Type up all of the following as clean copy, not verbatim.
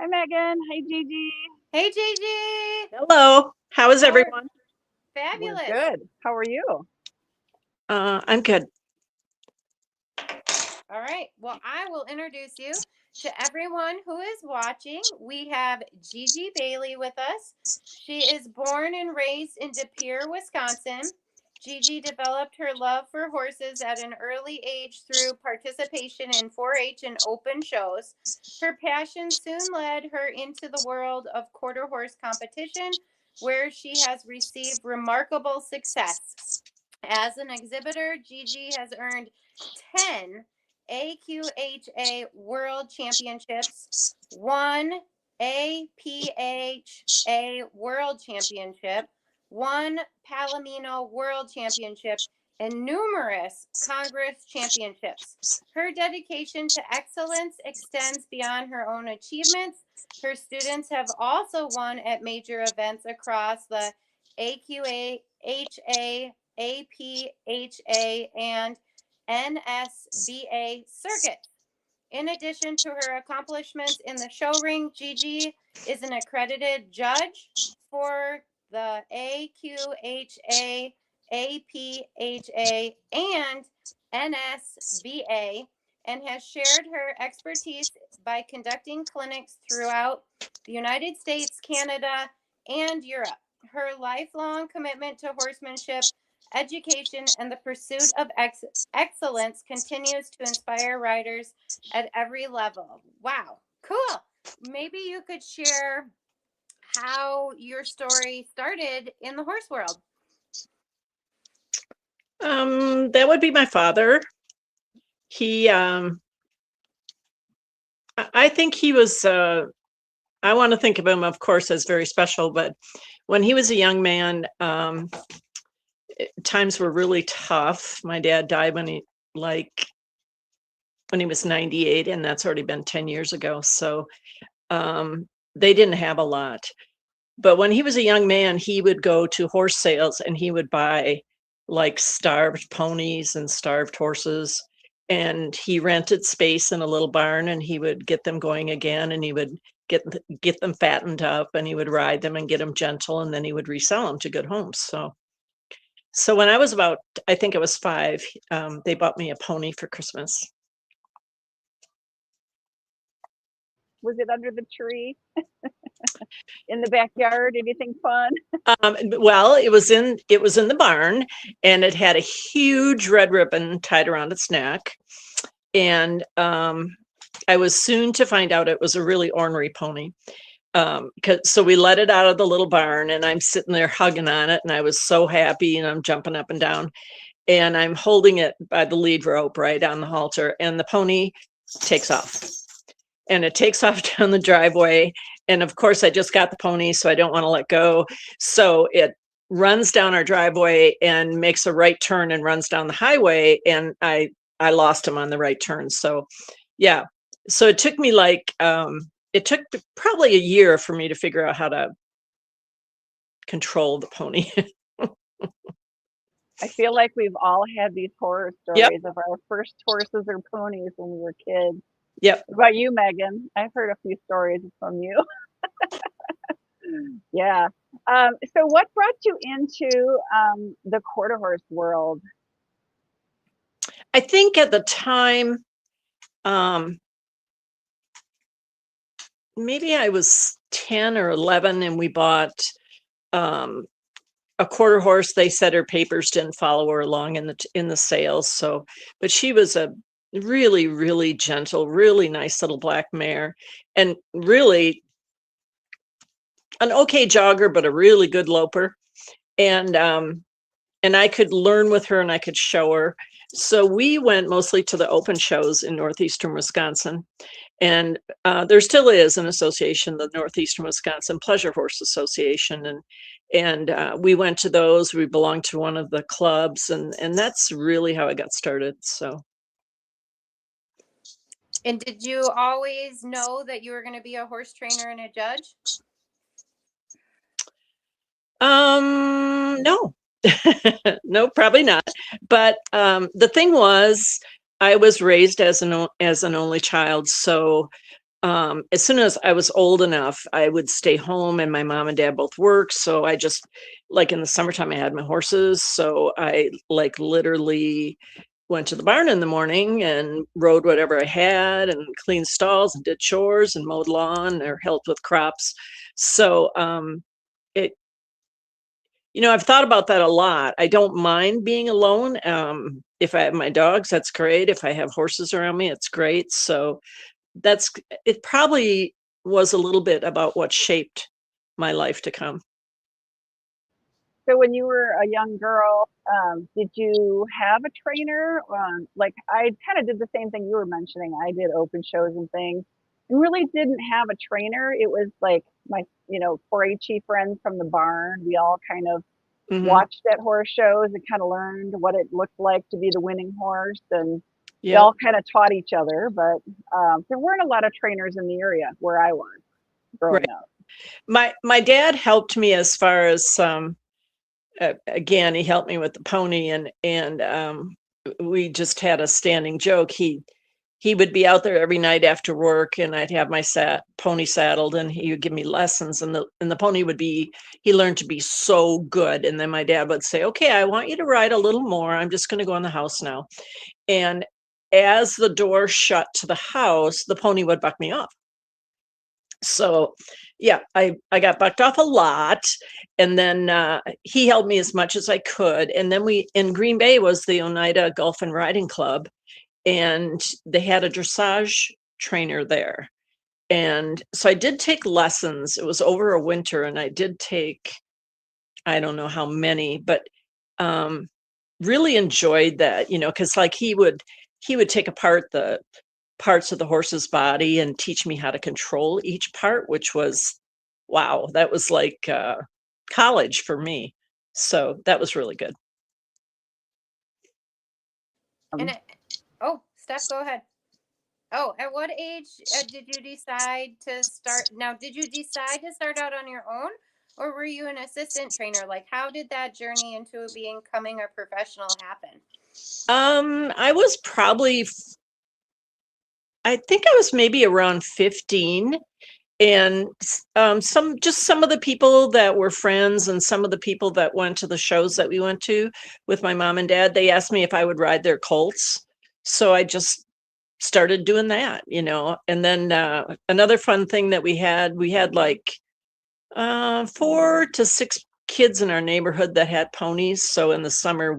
Hi, Megan. Hi, Gigi. Hey, Gigi. Hello. How is everyone? We're Fabulous. good. How are you? I'm good. All right. Well, I will introduce you to everyone who is watching. We have Gigi Bailey with us. She is born and raised in De Pere, Wisconsin. Gigi developed her love for horses at an early age through participation in 4-H and open shows. Her passion soon led her into the world of quarter horse competition, where she has received remarkable success. As an exhibitor, Gigi has earned 10 AQHA World Championships, one APHA World Championship, one Palomino World Championship, and numerous Congress championships. Her dedication to excellence extends beyond her own achievements. Her students have also won at major events across the AQHA, APHA, and NSBA circuit. In addition to her accomplishments in the show ring, Gigi is an accredited judge for the AQHA, APHA, and NSBA, and has shared her expertise by conducting clinics throughout the United States, Canada, and Europe. Her lifelong commitment to horsemanship, education, and the pursuit of excellence continues to inspire riders at every level. Wow, cool. Maybe you could share how your story started in the horse world. That would be my father. He, I think he was, I want to think of him, of course, as very special, but when he was a young man, times were really tough. My dad died when he was 98, and that's already been 10 years ago. So they didn't have a lot. But when he was a young man, he would go to horse sales and he would buy like starved ponies and starved horses. And he rented space in a little barn and he would get them going again, and he would get them fattened up, and he would ride them and get them gentle, and then he would resell them to good homes. So when I was about, I think it was 5, they bought me a pony for Christmas. Was it under the tree? In the backyard? Anything fun? Well, it was in the barn, and it had a huge red ribbon tied around its neck. And I was soon to find out it was a really ornery pony. So we let it out of the little barn, and I'm sitting there hugging on it, and I was so happy, and I'm jumping up and down, and I'm holding it by the lead rope right on the halter, and the pony takes off. And it takes off down the driveway. And of course, I just got the pony, so I don't want to let go. So it runs down our driveway and makes a right turn and runs down the highway. And I lost him on the right turn. So yeah. So it took me it took probably a year for me to figure out how to control the pony. I feel like we've all had these horror stories Yep. of our first horses or ponies when we were kids. Yep. What about you, Megan? I've heard a few stories from you. Yeah. So what brought you into the quarter horse world? I think at the time, maybe I was 10 or 11, and we bought a quarter horse. They said her papers didn't follow her along in the sales. So, but she was a really, really gentle, really nice little black mare, and really an okay jogger, but a really good loper. And I could learn with her, and I could show her. So we went mostly to the open shows in northeastern Wisconsin. And there still is an association, the Northeastern Wisconsin Pleasure Horse Association. And we went to those. We belonged to one of the clubs, and that's really how I got started. So. And did you always know that you were going to be a horse trainer and a judge? No. No, probably not. But the thing was, I was raised as an only child, so as soon as I was old enough, I would stay home, and my mom and dad both worked. So I just, like in the summertime, I had my horses. So I like literally went to the barn in the morning and rode whatever I had and cleaned stalls and did chores and mowed lawn or helped with crops. So it, I've thought about that a lot. I don't mind being alone. If I have my dogs, that's great. If I have horses around me, it's great. So it probably was a little bit about what shaped my life to come. So when you were a young girl, did you have a trainer? Like I kind of did the same thing you were mentioning. I did open shows and things and really didn't have a trainer. It was like my, 4-H friends from the barn. We all kind of watched at horse shows and kind of learned what it looked like to be the winning horse. And we all kind of taught each other, but there weren't a lot of trainers in the area where I was growing up. My dad helped me as far as again, he helped me with the pony, and we just had a standing joke. He would be out there every night after work, and I'd have my pony saddled, and he would give me lessons, and the pony he learned to be so good. And then my dad would say, okay, I want you to ride a little more. I'm just going to go in the house now. And as the door shut to the house, the pony would buck me off. So yeah, I got bucked off a lot. And then he helped me as much as I could. And then in Green Bay was the Oneida Golf and Riding Club. And they had a dressage trainer there. And so I did take lessons. It was over a winter, and I did take, I don't know how many, but really enjoyed that, because like he would take apart the parts of the horse's body and teach me how to control each part, which was, wow, that was like college for me. So that was really good. And Steph, go ahead. Oh, at what age did you decide to start? Now, did you decide to start out on your own, or were you an assistant trainer? Like, how did that journey into becoming a professional happen? I was probably, I think I was maybe around 15. And some of the people that were friends and some of the people that went to the shows that we went to with my mom and dad, they asked me if I would ride their colts. So I just started doing that, And then another fun thing that we had like 4 to 6 kids in our neighborhood that had ponies. So in the summer,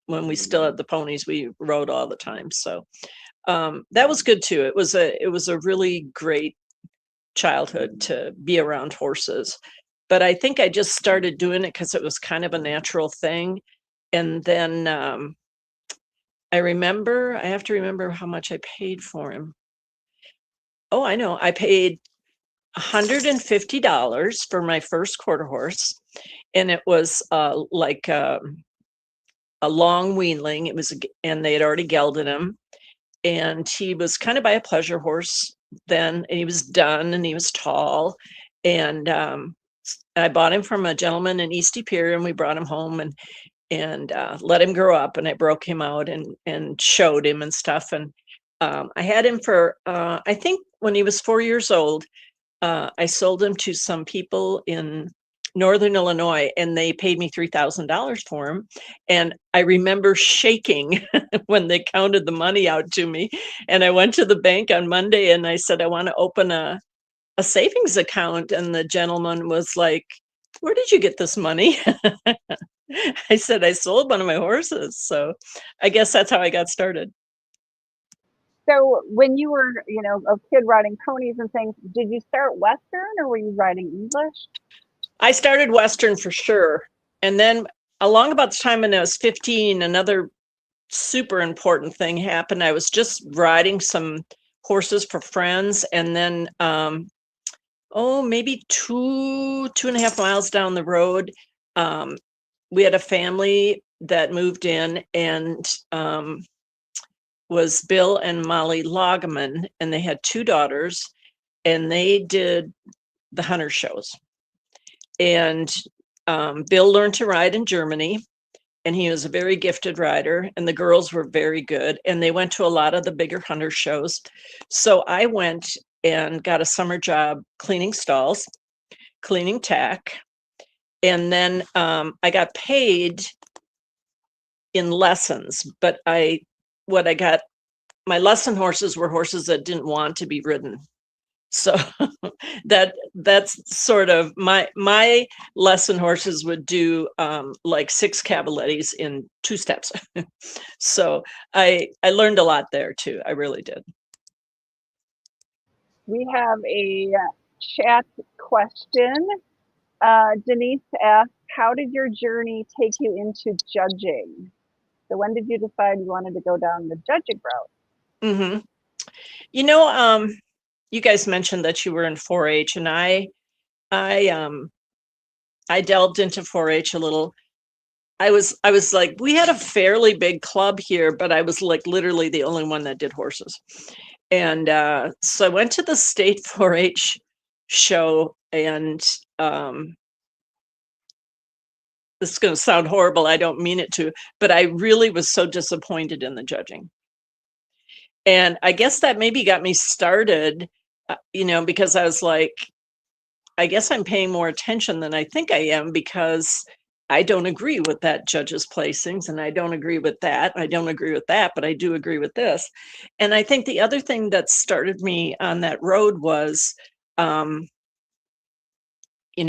when we still had the ponies, we rode all the time. So that was good too. It was a really great childhood to be around horses. But I think I just started doing it because it was kind of a natural thing. And then I have to remember how much I paid for him. Oh, I know. I paid $150 for my first quarter horse. And it was like a long weanling. And they had already gelded him. And he was kind of by a pleasure horse then, and he was done, and he was tall. And I bought him from a gentleman in East Pere, and we brought him home and let him grow up. And I broke him out and showed him and stuff. And I had him for, I think when he was 4 years old, I sold him to some people in Northern Illinois, and they paid me $3,000 for him. And I remember shaking when they counted the money out to me. And I went to the bank on Monday and I said, I want to open a savings account. And the gentleman was like, where did you get this money? I said, I sold one of my horses. So I guess that's how I got started. So when you were, a kid riding ponies and things, did you start Western or were you riding English? I started Western for sure. And then along about the time when I was 15, another super important thing happened. I was just riding some horses for friends. And then, maybe 2.5 miles down the road, we had a family that moved in, and was Bill and Molly Loggeman, and they had 2 daughters, and they did the hunter shows. And Bill learned to ride in Germany, and he was a very gifted rider, and the girls were very good, and they went to a lot of the bigger hunter shows. So I went and got a summer job cleaning stalls, cleaning tack. And then I got paid in lessons, but my lesson horses were horses that didn't want to be ridden. So that's sort of my lesson horses would do like 6 cavalettis in 2 steps. So I learned a lot there too. I really did. We have a chat question. Denise asked, how did your journey take you into judging? So when did you decide you wanted to go down the judging route? Mm-hmm. You know, you guys mentioned that you were in 4-H, and I delved into 4-H a little. I was like, we had a fairly big club here, but I was like literally the only one that did horses. And so I went to the state 4-H show, and this is going to sound horrible. I don't mean it to, but I really was so disappointed in the judging. And I guess that maybe got me started, because I was like, I guess I'm paying more attention than I think I am, because I don't agree with that judge's placings, and I don't agree with that. I don't agree with that, but I do agree with this. And I think the other thing that started me on that road was,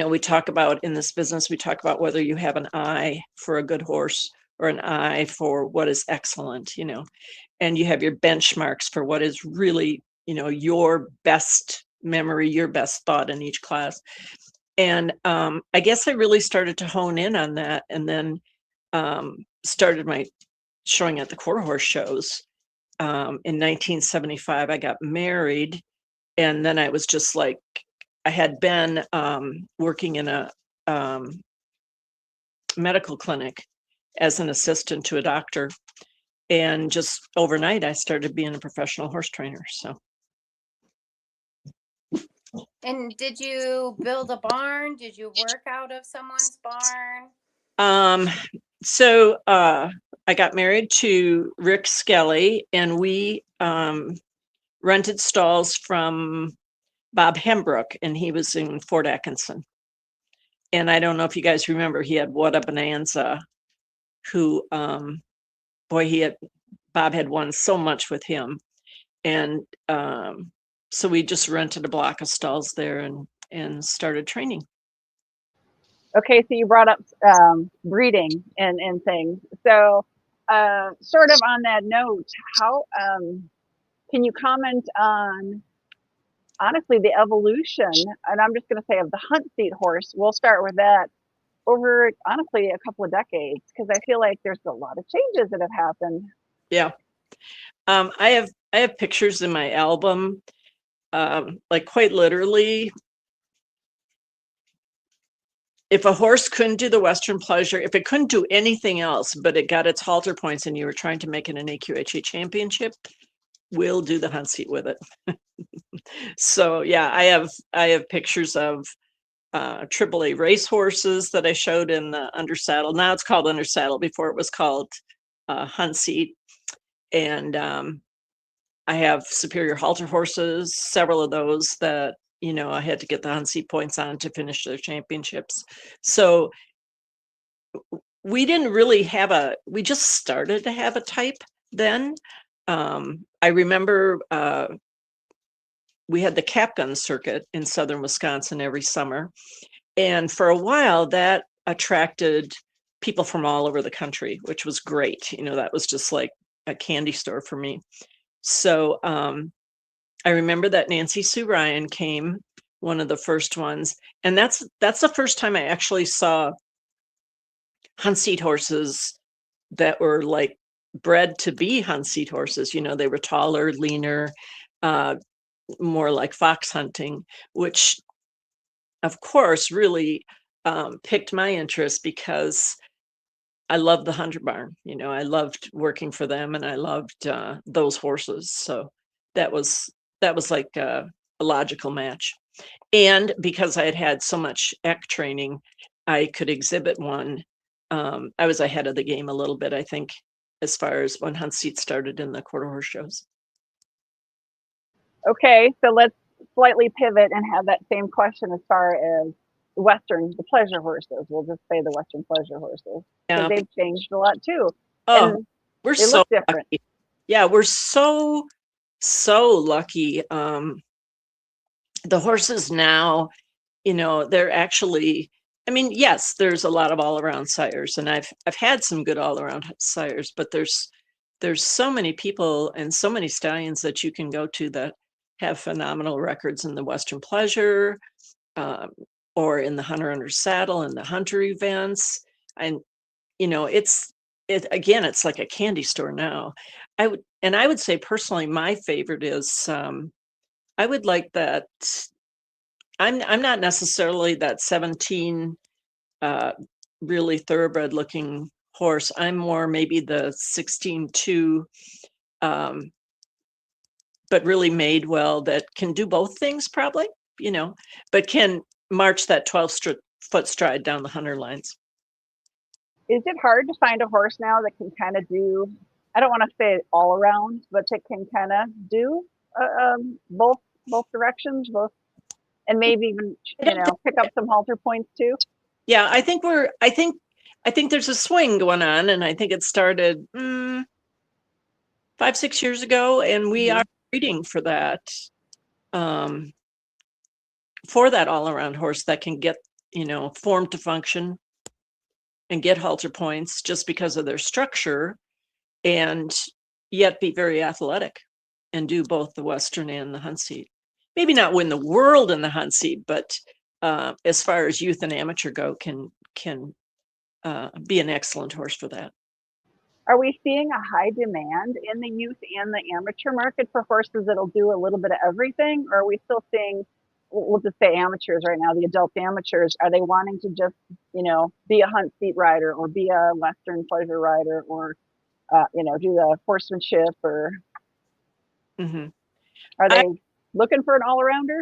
we talk about in this business, we talk about whether you have an eye for a good horse or an eye for what is excellent, and you have your benchmarks for what is really, your best memory, your best thought in each class. And I guess I really started to hone in on that, and then started my showing at the quarter horse shows. In 1975, I got married, and then I was just like, I had been working in a medical clinic as an assistant to a doctor, and just overnight I started being a professional horse trainer. So. And did you build a barn? Did you work out of someone's barn? So I got married to Rick Skelly, and we rented stalls from Bob Hembrook, and he was in Fort Atkinson. And I don't know if you guys remember, he had What a Bonanza, who, Bob had won so much with him. And so we just rented a block of stalls there and started training. Okay, so you brought up breeding and things. So sort of on that note, how can you comment on, honestly, the evolution, and I'm just going to say of the hunt seat horse, we'll start with that, over, honestly, a couple of decades, because I feel like there's a lot of changes that have happened. Yeah. I have pictures in my album, like quite literally, if a horse couldn't do the Western Pleasure, if it couldn't do anything else, but it got its halter points and you were trying to make it an AQHA championship, we'll do the hunt seat with it. So yeah, I have pictures of AAA race horses that I showed in the undersaddle. Now it's called undersaddle. Before it was called hunt seat. And I have superior halter horses, several of those that, I had to get the hunt seat points on to finish their championships. So we didn't really we just started to have a type then. I remember we had the cap gun circuit in southern Wisconsin every summer. And for a while that attracted people from all over the country, which was great. That was just like a candy store for me. So I remember that Nancy Sue Ryan came, one of the first ones. And that's the first time I actually saw hunt seat horses that were like bred to be hunt seat horses. They were taller, leaner, more like fox hunting, which of course really piqued my interest, because I loved the Hunter Barn. I loved working for them, and I loved those horses. So that was like a logical match. And because I had had so much EQ training, I could exhibit one. I was ahead of the game a little bit, I think, as far as when hunt seat started in the quarter horse shows. Okay, so let's slightly pivot and have that same question as far as the pleasure horses. We'll just say the Western pleasure horses, because Yeah. they've changed a lot too. Oh, And we're they so look different. lucky. Yeah, we're so lucky. The horses now, they're actually, I mean, yes, there's a lot of all-around sires, and I've had some good all-around sires, but there's so many people and so many stallions that you can go to that have phenomenal records in the Western Pleasure, or in the Hunter Under Saddle and the hunter events. And it's like a candy store now. I would say personally, my favorite is, I would like that. I'm not necessarily that 17 really thoroughbred looking horse. I'm more maybe the 16-2, but really made well, that can do both things probably, but can march that 12-foot stride down the hunter lines. Is it hard to find a horse now that can kind of do, I don't want to say all around, but that can kind of do both directions, and maybe even, pick up some halter points too? Yeah, I think there's a swing going on, and I think it started 5-6 years ago, and we are breeding for that, all-around horse that can get, form to function and get halter points just because of their structure, and yet be very athletic and do both the Western and the hunt seat. Maybe not win the world in the hunt seat, but as far as youth and amateur go, can be an excellent horse for that. Are we seeing a high demand in the youth and the amateur market for horses that'll do a little bit of everything? Or are we still seeing, we'll just say amateurs right now, the adult amateurs, are they wanting to just, be a hunt seat rider, or be a Western pleasure rider, or, do the horsemanship, or are they looking for an all-arounder?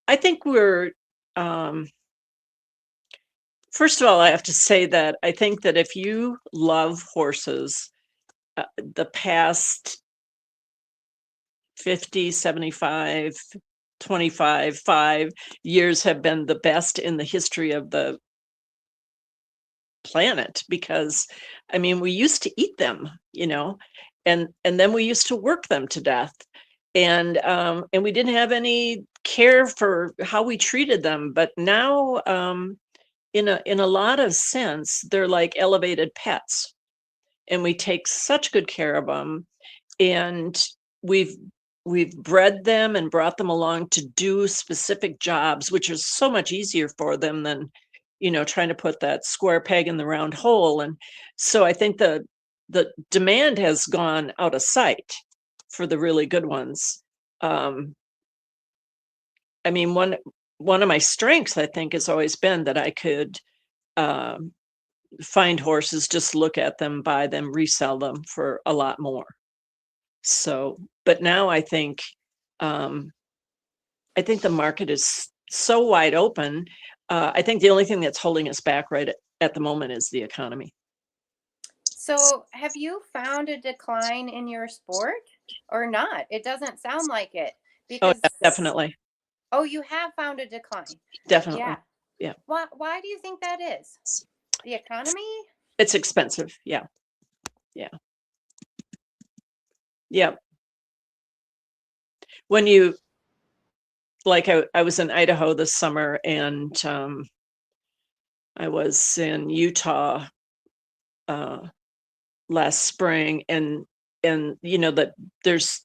I think we're, first of all, I have to say that I think that if you love horses, the past 50, 75, 25, 5 years have been the best in the history of the planet, because I mean, we used to eat them, and then we used to work them to death, and we didn't have any care for how we treated them. But now, in a lot of sense, they're like elevated pets, and we take such good care of them, and we've bred them and brought them along to do specific jobs, which is so much easier for them than trying to put that square peg in the round hole. And so I think the demand has gone out of sight for the really good ones. I mean, one of my strengths, I think, has always been that I could find horses, just look at them, buy them, resell them for a lot more. So, but now I think the market is so wide open. I think the only thing that's holding us back right at the moment is the economy. So have you found a decline in your sport or not? It doesn't sound like it. Because yeah, definitely. Oh, you have found a decline. Definitely. Yeah. Why do you think that is? The economy? It's expensive. Yeah. When you, like, I was in Idaho this summer, and I was in Utah last spring, and that there's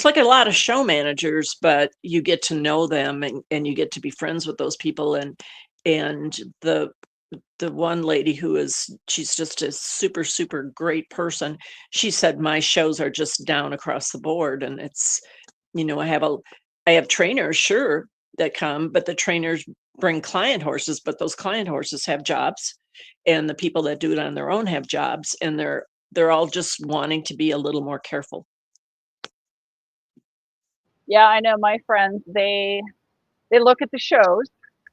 like a lot of show managers, but you get to know them, and you get to be friends with those people, and the one lady she's just a super, super great person. She said, my shows are just down across the board, and it's, I have trainers, sure, that come, but the trainers bring client horses, but those client horses have jobs, and the people that do it on their own have jobs, and they're all just wanting to be a little more careful. Yeah, I know my friends, they look at the shows,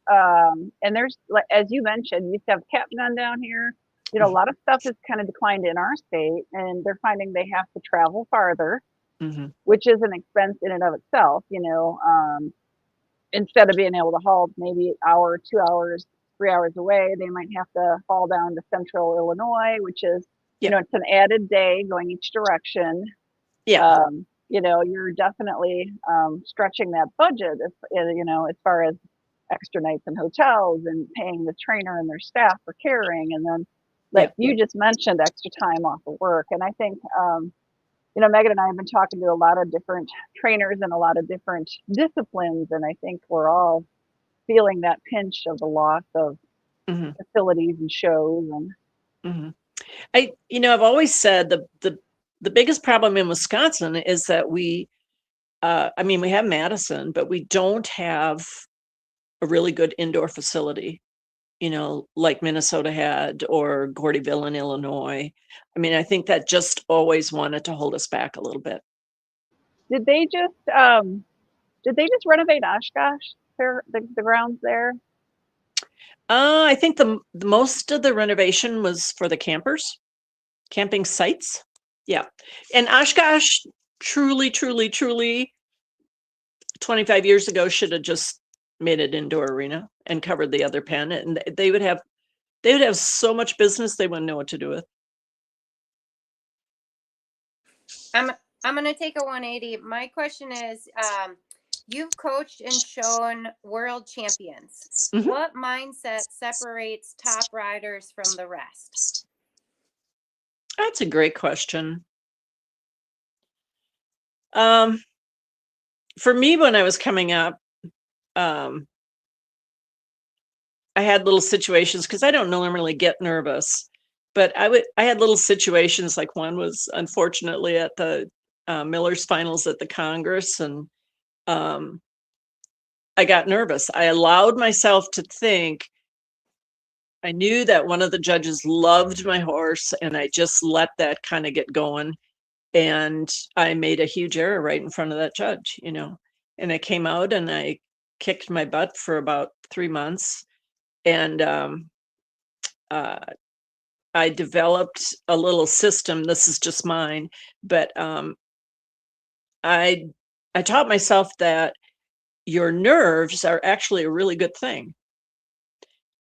and there's, like, as you mentioned, you used to have cap gun down here. A lot of stuff has kind of declined in our state, and they're finding they have to travel farther, which is an expense in and of itself. instead of being able to haul maybe hour, 2 hours, 3 hours away, they might have to haul down to central Illinois, which is, Yeah. it's an added day going each direction. Yeah. You're definitely stretching that budget, as far as extra nights in hotels and paying the trainer and their staff for carrying. And then, like Yeah. you just mentioned, extra time off of work. And I think, Megan and I have been talking to a lot of different trainers in a lot of different disciplines. And I think we're all feeling that pinch of the loss of Mhm. facilities and shows. And Mhm. I've always said the biggest problem in Wisconsin is that we have Madison, but we don't have a really good indoor facility, like Minnesota had, or Gordyville in Illinois. I think that just always wanted to hold us back a little bit. did they just renovate Oshkosh, the grounds there? I think the most of the renovation was for the camping sites. Yeah. And Oshkosh truly, truly, truly 25 years ago should have just made it indoor arena and covered the other pen, and they would have so much business they wouldn't know what to do with. I'm going to take a 180. My question is, you've coached and shown world champions. Mhm. What mindset separates top riders from the rest? That's a great question. For me, when I was coming up, I had little situations because I don't normally get nervous, but I had little situations, like one was unfortunately at the Miller's finals at the Congress, and I got nervous. I allowed myself to think. I knew that one of the judges loved my horse, and I just let that kind of get going. And I made a huge error right in front of that judge, and I came out and I kicked my butt for about 3 months. And I developed a little system. This is just mine, but I taught myself that your nerves are actually a really good thing.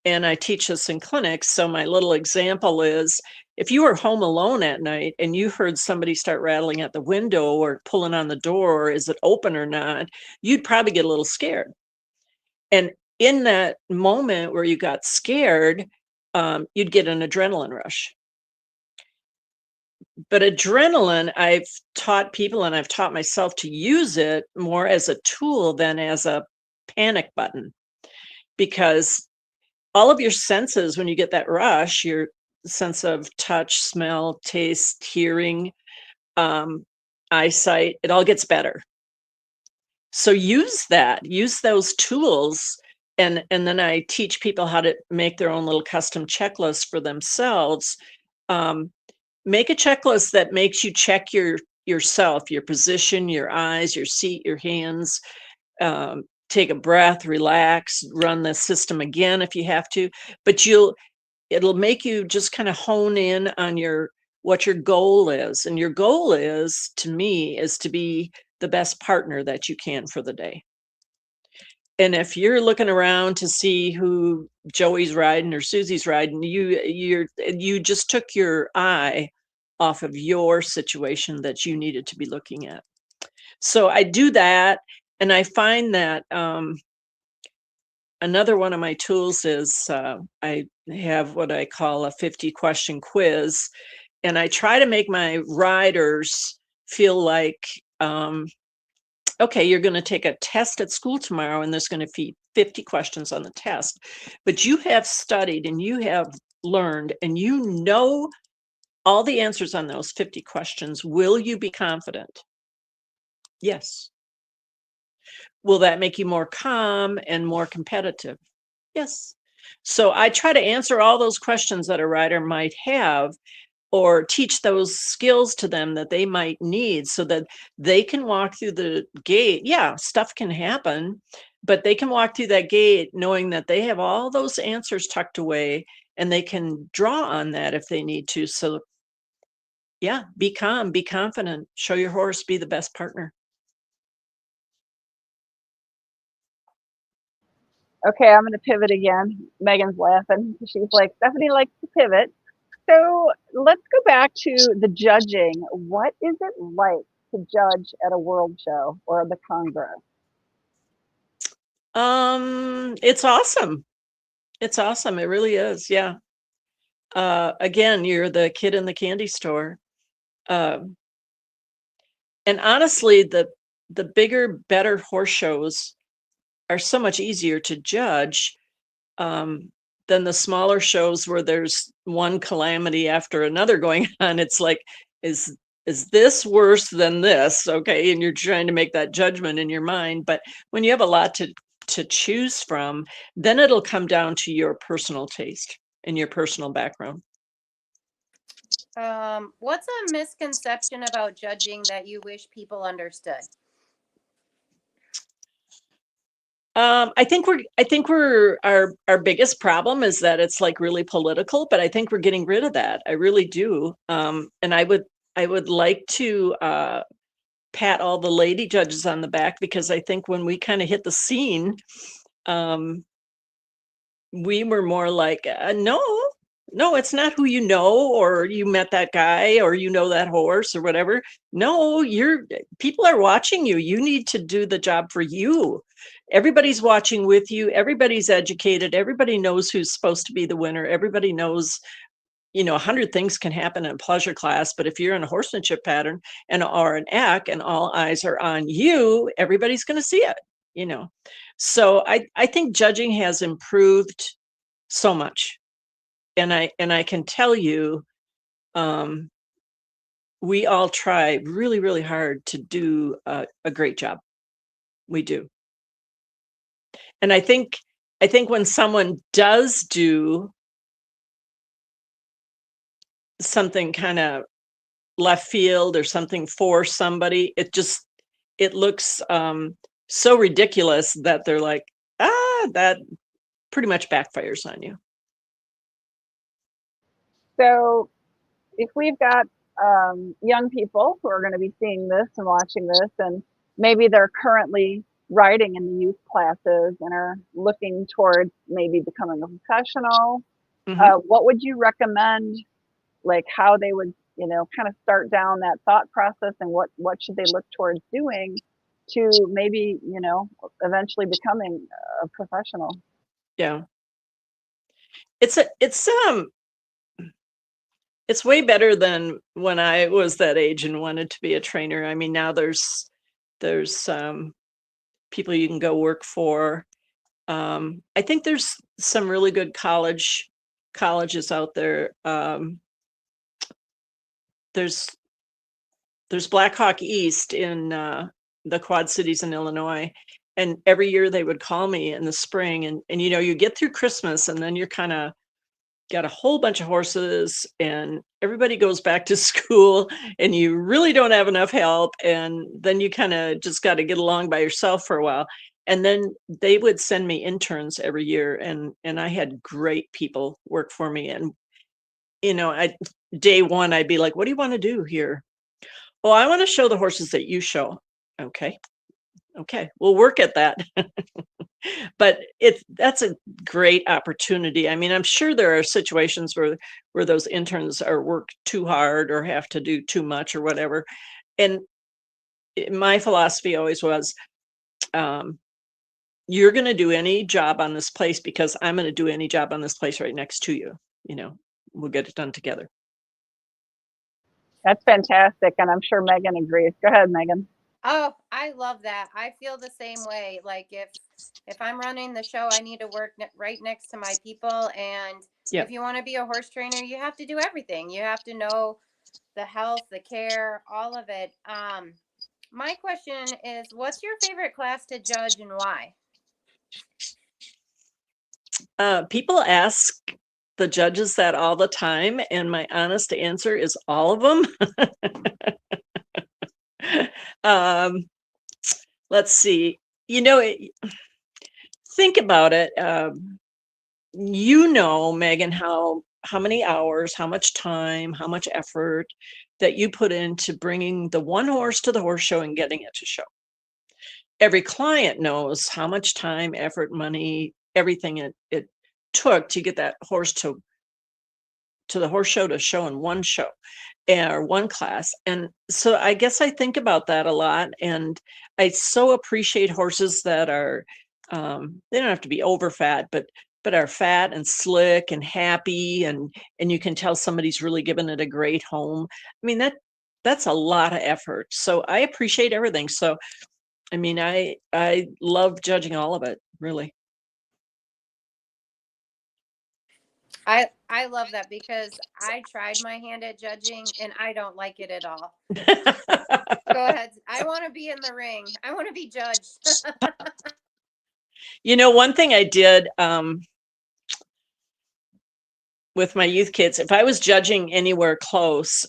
And I teach this in clinics. So my little example is, if you were home alone at night and you heard somebody start rattling at the window or pulling on the door, or is it open or not, you'd probably get a little scared. And in that moment where you got scared, you'd get an adrenaline rush. But adrenaline, I've taught people, and I've taught myself, to use it more as a tool than as a panic button, because all of your senses, when you get that rush, your sense of touch, smell, taste, hearing, eyesight, it all gets better. So use those tools. And then I teach people how to make their own little custom checklist for themselves. Make a checklist that makes you check yourself, your position, your eyes, your seat, your hands. Take a breath, relax, run the system again if you have to. But it'll make you just kind of hone in on what your goal is. And your goal is, to me, is to be the best partner that you can for the day. And if you're looking around to see who Joey's riding or Susie's riding, you just took your eye off of your situation that you needed to be looking at. So I do that, and I find that another one of my tools is I have what I call a 50-question quiz, and I try to make my riders feel like, okay, you're going to take a test at school tomorrow, and there's going to be 50 questions on the test, but you have studied and you have learned and you know all the answers on those 50 questions. Will you be confident? Yes. Will that make you more calm and more competitive? Yes. So I try to answer all those questions that a rider might have, or teach those skills to them that they might need, so that they can walk through the gate. Yeah, stuff can happen, but they can walk through that gate knowing that they have all those answers tucked away, and they can draw on that if they need to. So yeah, be calm, be confident, show your horse, be the best partner. Okay, I'm going to pivot again. Megan's laughing. She's like, Stephanie likes to pivot. So let's go back to the judging. What is it like to judge at a world show or the Congress? It's awesome. It's awesome. It really is. Yeah. Again, you're the kid in the candy store. And honestly, the bigger, better horse shows are so much easier to judge than the smaller shows where there's one calamity after another going on. It's like, is this worse than this? Okay, and you're trying to make that judgment in your mind. But when you have a lot to choose from, then it'll come down to your personal taste and your personal background. What's a misconception about judging that you wish people understood? I think our biggest problem is that it's like really political, but I think we're getting rid of that. I really do. And I would like to pat all the lady judges on the back, because I think when we kind of hit the scene, we were more like, no, it's not who you know, or you met that guy, or you know that horse, or whatever. No, people are watching you. You need to do the job for you. Everybody's watching with you. Everybody's educated. Everybody knows who's supposed to be the winner. Everybody knows, 100 things can happen in a pleasure class, but if you're in a horsemanship pattern or an ACK and all eyes are on you, everybody's going to see it, So I think judging has improved so much. And I can tell you, we all try really, really hard to do a great job. We do. And I think when someone does do something kind of left field or something for somebody, it looks so ridiculous that they're like, that pretty much backfires on you. So if we've got young people who are going to be seeing this and watching this, and maybe they're currently riding in the youth classes and are looking towards maybe becoming a professional, what would you recommend, like how they would, kind of start down that thought process, and what should they look towards doing to maybe, eventually becoming a professional? Yeah. It's way better than when I was that age and wanted to be a trainer. I mean, now there's people you can go work for. I think there's some really good colleges out there. There's Blackhawk East in the Quad Cities in Illinois, and every year they would call me in the spring, and you get through Christmas, and then you're kind of got a whole bunch of horses and everybody goes back to school and you really don't have enough help, and then you kind of just got to get along by yourself for a while. And then they would send me interns every year, and I had great people work for me. And day one I'd be like, what do you want to do here? Oh, I want to show the horses that you show. Okay, we'll work at that. But that's a great opportunity. I mean, I'm sure there are situations where those interns are worked too hard or have to do too much or whatever. And my philosophy always was, you're going to do any job on this place because I'm going to do any job on this place right next to you. We'll get it done together. That's fantastic. And I'm sure Megan agrees. Go ahead, Megan. Oh, I love that. I feel the same way. Like if I'm running the show, I need to work right next to my people. And if you want to be a horse trainer, you have to do everything. You have to know the health, the care, all of it. My question is, what's your favorite class to judge and why? People ask the judges that all the time, and my honest answer is all of them. Let's see. Think about it. Megan, how many hours, how much time, how much effort that you put into bringing the one horse to the horse show and getting it to show. Every client knows how much time, effort, money, everything it took to get that horse to the horse show to show in one show or one class. And so I guess I think about that a lot, and I so appreciate horses that are they don't have to be over fat, but are fat and slick and happy, and you can tell somebody's really given it a great home. I mean, that's a lot of effort. So I appreciate everything. So I mean, I love judging all of it, really. I love that because I tried my hand at judging and I don't like it at all. Go ahead. I want to be in the ring. I want to be judged. You know, one thing I did with my youth kids, if I was judging anywhere close,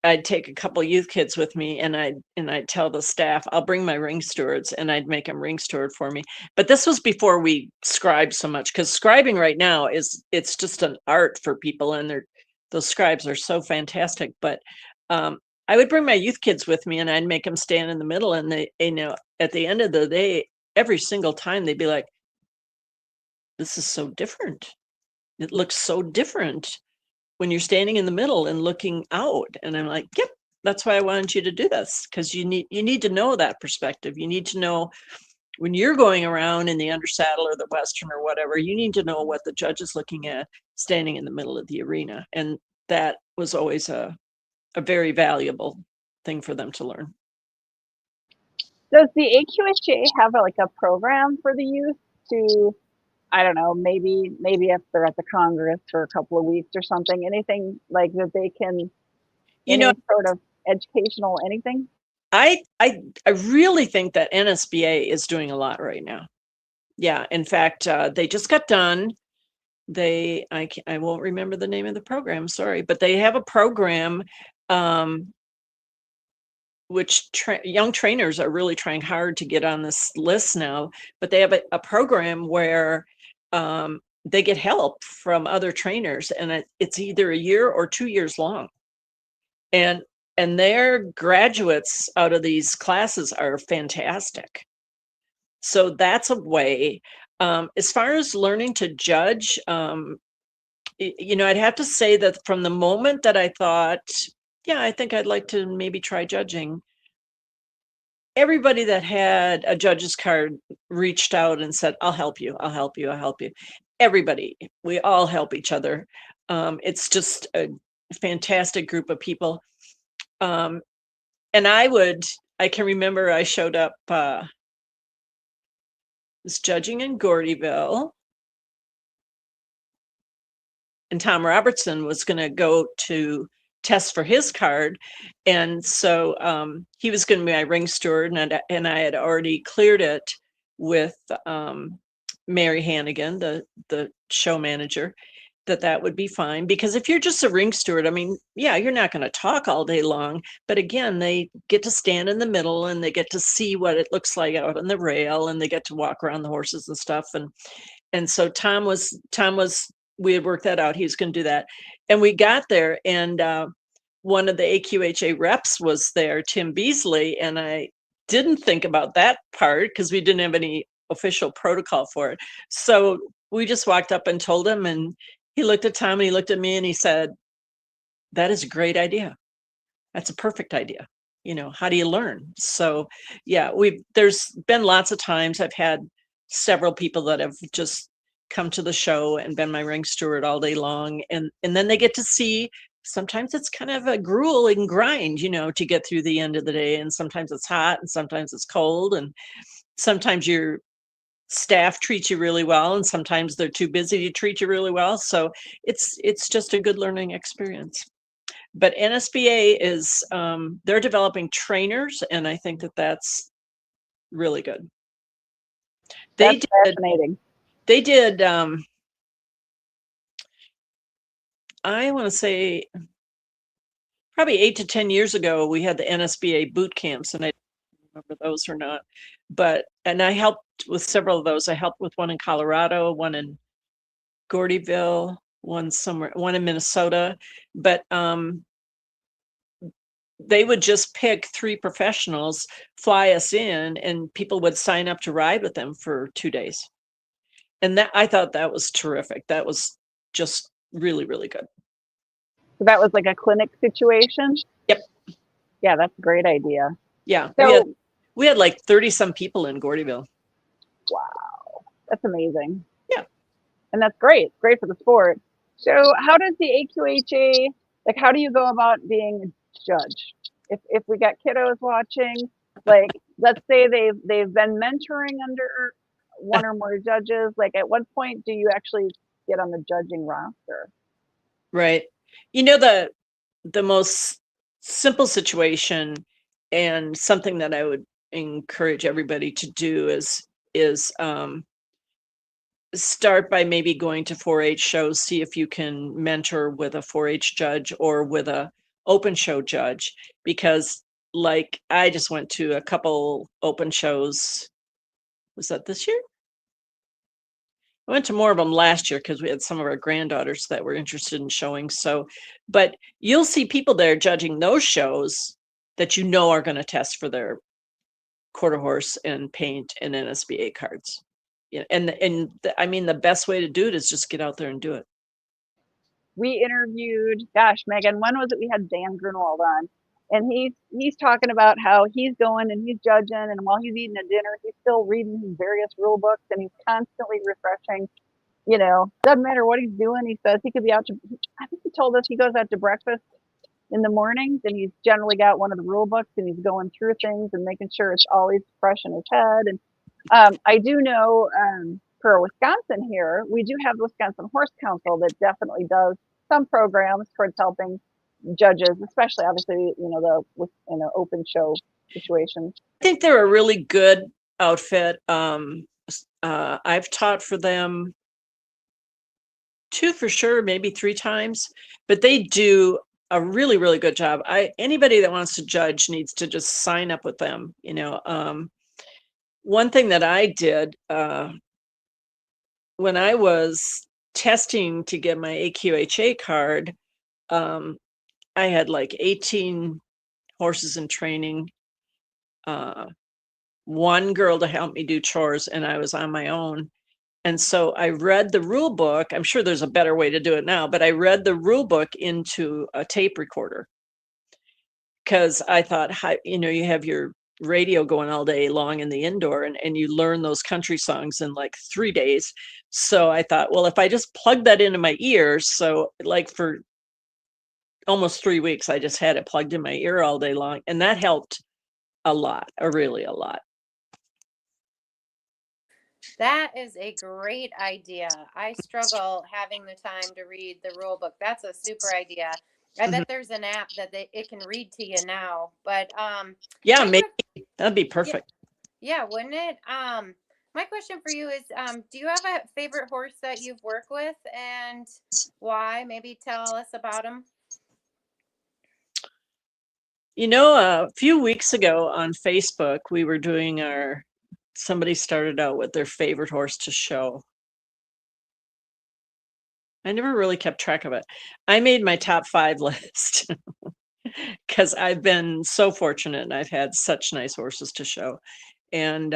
I'd take a couple youth kids with me, and I'd tell the staff, I'll bring my ring stewards, and I'd make them ring steward for me. But this was before we scribed so much, because scribing right now it's just an art for people, and those scribes are so fantastic. But I would bring my youth kids with me, and I'd make them stand in the middle, and they, you know, at the end of the day, every single time they'd be like, this is so different. It looks so different when you're standing in the middle and looking out. And I'm like, yep, that's why I wanted you to do this, because you need to know that perspective. You need to know when you're going around in the undersaddle or the Western or whatever, you need to know what the judge is looking at standing in the middle of the arena. And that was always a very valuable thing for them to learn. Does the AQHA have a program for the youth to, I don't know, maybe if they're at the Congress for a couple of weeks or something, anything like that they can, any sort of educational anything? I really think that NSBA is doing a lot right now. Yeah, in fact, they just got done. I won't remember the name of the program, sorry, but they have a program which young trainers are really trying hard to get on this list now. But they have a program where they get help from other trainers, and it's either a year or 2 years long. And their graduates out of these classes are fantastic. So that's a way. As far as learning to judge, you know, I'd have to say that from the moment that I thought, yeah, I think I'd like to maybe try judging, everybody that had a judge's card reached out and said, I'll help you, I'll help you, I'll help you. Everybody, we all help each other. It's just a fantastic group of people. And I can remember I showed up, was judging in Gordyville, and Tom Robertson was going to go to test for his card. And so he was going to be my ring steward, and I had already cleared it with Mary Hannigan, the show manager, that would be fine. Because if you're just a ring steward, I mean, yeah, you're not going to talk all day long, but again, they get to stand in the middle, and they get to see what it looks like out on the rail, and they get to walk around the horses and stuff. And so Tom was, we had worked that out. He was going to do that. And we got there, and one of the AQHA reps was there, Tim Beasley, and I didn't think about that part because we didn't have any official protocol for it. So we just walked up and told him, and he looked at Tom and he looked at me and he said, that is a great idea. That's a perfect idea. You know, how do you learn? So yeah, there's been lots of times I've had several people that have just come to the show and been my ring steward all day long. And then they get to see, sometimes it's kind of a grueling grind, you know, to get through the end of the day. And sometimes it's hot and sometimes it's cold. And sometimes your staff treats you really well, and sometimes they're too busy to treat you really well. So it's just a good learning experience. But NSBA is, they're developing trainers, and I think that's really good. That's fascinating. They did, I want to say probably 8 to 10 years ago, we had the NSBA boot camps, and I don't remember those or not, and I helped with several of those. I helped with one in Colorado, one in Gordyville, one in Minnesota, but they would just pick 3 professionals, fly us in, and people would sign up to ride with them for 2 days. And that, I thought that was terrific. That was just really, really good. So that was like a clinic situation? Yep. Yeah, that's a great idea. Yeah. So, We had like 30 some people in Gordyville. wow, that's amazing. Yeah. And that's great. Great for the sport. So how does the AQHA, like, how do you go about being a judge? If we got kiddos watching, like, let's say they've been mentoring under one or more judges, like, at what point do you actually get on the judging roster? Right. You know, the most simple situation and something that I would encourage everybody to do is start by maybe going to 4-H shows, see if you can mentor with a 4-H judge or with a open show judge, because like I just went to a couple open shows. Was that this year? I went to more of them last year because we had some of our granddaughters that were interested in showing. So, but you'll see people there judging those shows that you know are going to test for their quarter horse and paint and NSBA cards. Yeah, I mean, the best way to do it is just get out there and do it. We interviewed, gosh, Megan, when was it we had Dan Grunwald on? And he's talking about how he's going and he's judging, and while he's eating a dinner, he's still reading his various rule books, and he's constantly refreshing. You know, doesn't matter what he's doing. He says he could be out to, I think he told us he goes out to breakfast in the mornings, and he's generally got one of the rule books, and he's going through things and making sure it's always fresh in his head. And I do know for Wisconsin here, we do have the Wisconsin Horse Council that definitely does some programs towards helping judges, especially obviously, you know, open show situations. I think they're a really good outfit. I've taught for them 2 for sure, maybe 3 times, but they do a really, really good job. Anybody that wants to judge needs to just sign up with them. You know, one thing that I did when I was testing to get my AQHA card, I had like 18 horses in training, 1 girl to help me do chores, and I was on my own. And so I read the rule book. I'm sure there's a better way to do it now, but I read the rule book into a tape recorder because I thought, you know, you have your radio going all day long in the indoor, and you learn those country songs in like 3 days. So I thought, well, if I just plug that into my ears, so like for almost 3 weeks, I just had it plugged in my ear all day long, and that helped a lot, really a lot. That is a great idea. I struggle having the time to read the rule book. That's a super idea. I bet there's an app that it can read to you now. But yeah, maybe that'd be perfect. Yeah, wouldn't it? My question for you is, do you have a favorite horse that you've worked with, and why? Maybe tell us about him. You know, a few weeks ago on Facebook, we were doing somebody started out with their favorite horse to show. I never really kept track of it. I made my top 5 list because I've been so fortunate and I've had such nice horses to show. And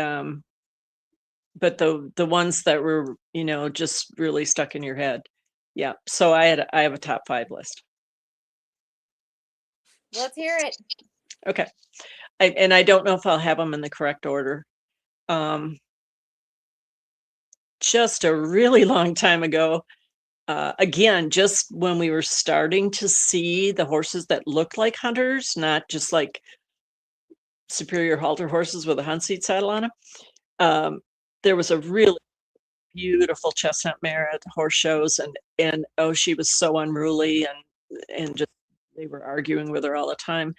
but the ones that were, you know, just really stuck in your head. Yeah. So I have a top 5 list. Let's hear it. Okay. And I don't know if I'll have them in the correct order. Just a really long time ago, again, just when we were starting to see the horses that looked like hunters, not just like superior halter horses with a hunt seat saddle on them. There was a really beautiful chestnut mare at the horse shows, and oh, she was so unruly, and just they were arguing with her all the time.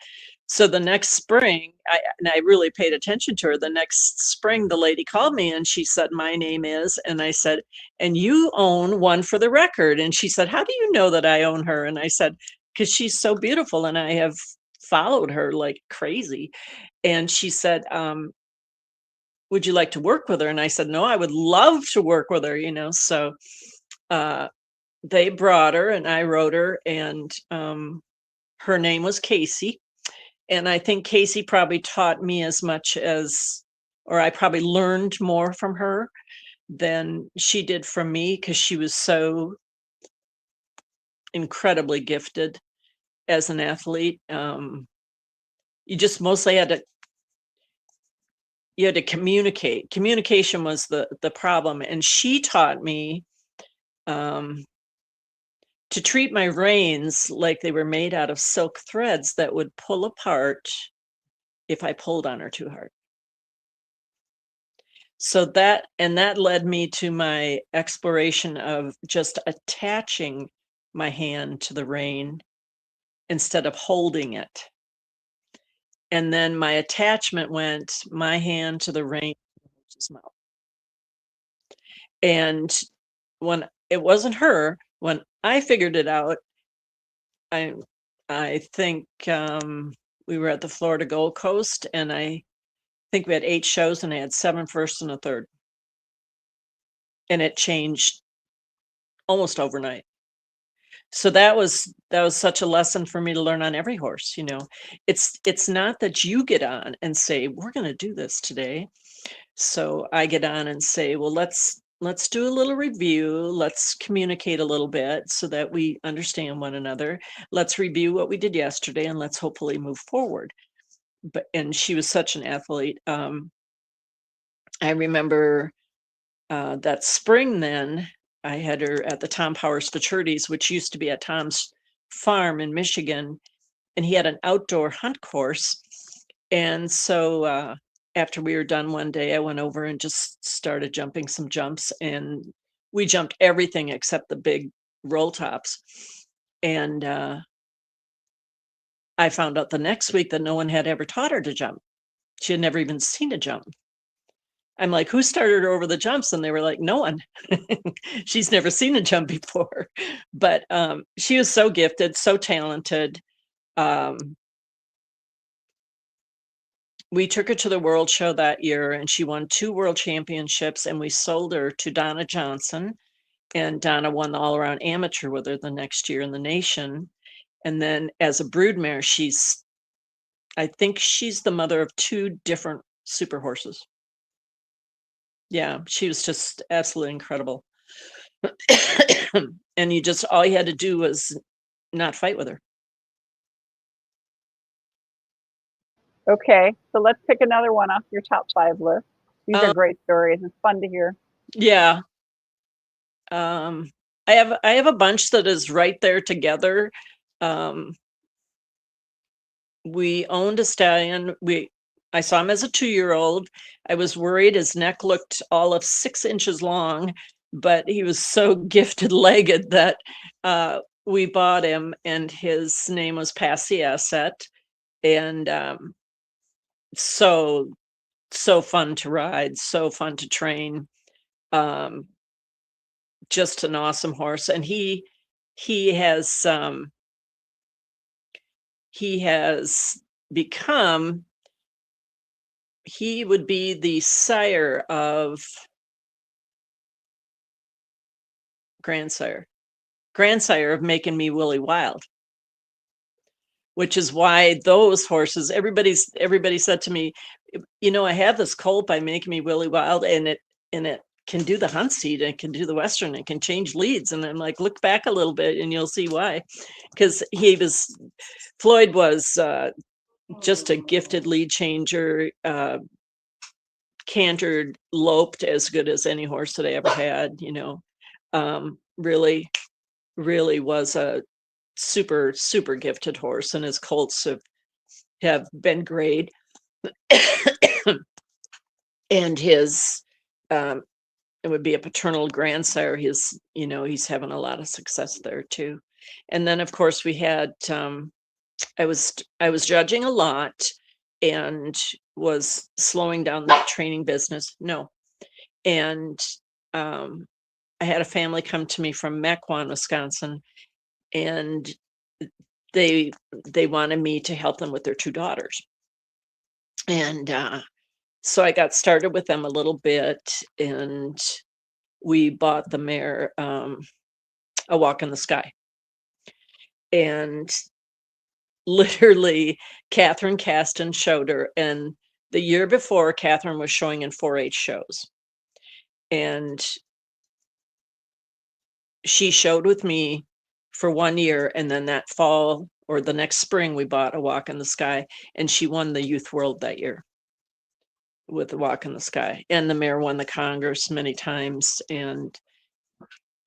So the next spring, I really paid attention to her. The next spring, the lady called me and she said, "My name is," and I said, "And you own one for the record." And she said, "How do you know that I own her?" And I said, "Because she's so beautiful and I have followed her like crazy." And she said, "Would you like to work with her?" And I said, "No, I would love to work with her," you know. So they brought her and I rode her, and her name was Casey. And I think Casey probably taught me as much as, or I probably learned more from her. than she did from me, because she was so incredibly gifted as an athlete. You just mostly had to communicate. Communication was the problem, and she taught me to treat my reins like they were made out of silk threads that would pull apart if I pulled on her too hard. So that led me to my exploration of just attaching my hand to the rein instead of holding it. And then my attachment went my hand to the rein, horse's mouth. And when it wasn't her, when I figured it out, I think we were at the Florida Gold Coast, and I think we had 8 shows, and I had 7 firsts and a third. And it changed almost overnight. So that was such a lesson for me to learn on every horse. It's not that you get on and say, we're going to do this today. So I get on and say, well, let's do a little review. Let's communicate a little bit so that we understand one another. Let's review what we did yesterday, and let's hopefully move forward. And she was such an athlete. I remember that spring then, I had her at the Tom Powers Futurities, which used to be at Tom's farm in Michigan, and he had an outdoor hunt course. And so after we were done one day, I went over and just started jumping some jumps, and we jumped everything except the big roll tops. And I found out the next week that no one had ever taught her to jump. She had never even seen a jump. I'm like, who started her over the jumps? And they were like, no one. She's never seen a jump before. But she was so gifted, so talented. We took her to the World Show that year, and she won 2 World Championships, and we sold her to Donna Johnson. And Donna won the all-around amateur with her the next year in the nation. And then as a broodmare, I think she's the mother of 2 different super horses. Yeah, she was just absolutely incredible. And all you had to do was not fight with her. Okay, so let's pick another one off your top 5 list. These are great stories. It's fun to hear. Yeah. I have a bunch that is right there together. We owned a stallion. I saw him as a 2-year-old. I was worried his neck looked all of 6 inches long, but he was so gifted legged that we bought him, and his name was Pass the Asset. And so fun to ride, so fun to train. Just an awesome horse. And he has become, he would be the sire of grandsire of Making Me Willie Wild, which is why those horses, everybody said to me, I have this colt by Making Me Willie Wild, and it can do the hunt seat, and it can do the Western, it can change leads. And I'm like, look back a little bit and you'll see why. Because Floyd was just a gifted lead changer, cantered, loped as good as any horse that I ever had, really, really was a super, super gifted horse. And his colts have been great. And his, it would be a paternal grandsire. He's having a lot of success there too. And then of course we had, I was judging a lot and was slowing down the training business. No. And I had a family come to me from Mequon, Wisconsin, and they wanted me to help them with their 2 daughters. And so I got started with them a little bit, and we bought the mare A Walk in the Sky. And literally, Catherine Caston showed her. And the year before, Catherine was showing in 4-H shows. And she showed with me for 1 year, and then that fall or the next spring we bought A Walk in the Sky, and she won the Youth World that year with The Walk in the Sky. And the mare won the Congress many times. And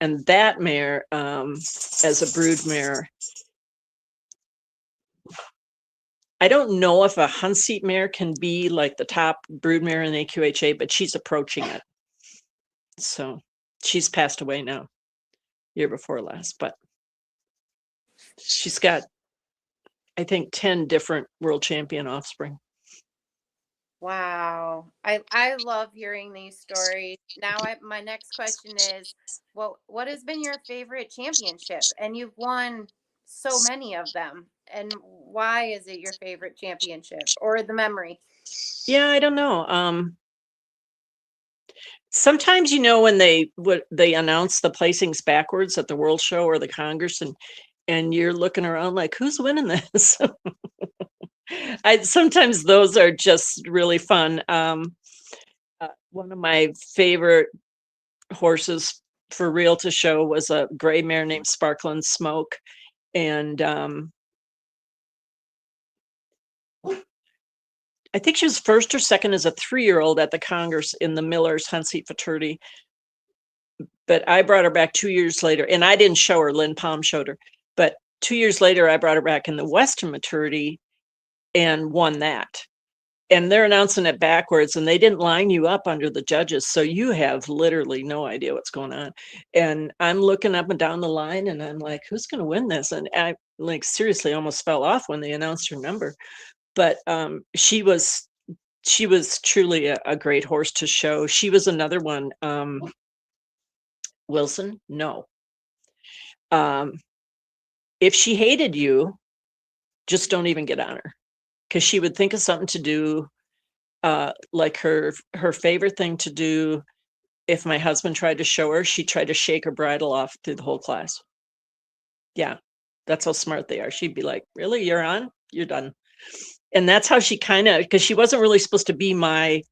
that mare, as a brood mare, I don't know if a hunt seat mare can be like the top brood mare in AQHA, but she's approaching it. So she's passed away now, year before last, but she's got, I think, 10 different world champion offspring. Wow. I love hearing these stories. Now my next question is, what has been your favorite championship? And you've won so many of them. And why is it your favorite championship or the memory? Yeah, I don't know. Sometimes, when they announce the placings backwards at the World Show or the Congress, and you're looking around like, who's winning this? Sometimes those are just really fun. One of my favorite horses for real to show was a gray mare named Sparkling Smoke. And I think she was first or second as a 3-year-old at the Congress in the Miller's Hunt Seat Fraternity. But I brought her back 2 years later, and I didn't show her. Lynn Palm showed her. But 2 years later, I brought her back in the Western Maturity and won that. And they're announcing it backwards, and they didn't line you up under the judges. So you have literally no idea what's going on. And I'm looking up and down the line, and I'm like, who's going to win this? And I seriously almost fell off when they announced her number. But she was truly a great horse to show. She was another one. Wilson, no. If she hated you, just don't even get on her, because she would think of something to do. Like her favorite thing to do, if my husband tried to show her, she tried to shake her bridle off through the whole class. Yeah, that's how smart they are. She'd be like, really, you're on? You're done. And that's how she because she wasn't really supposed to be my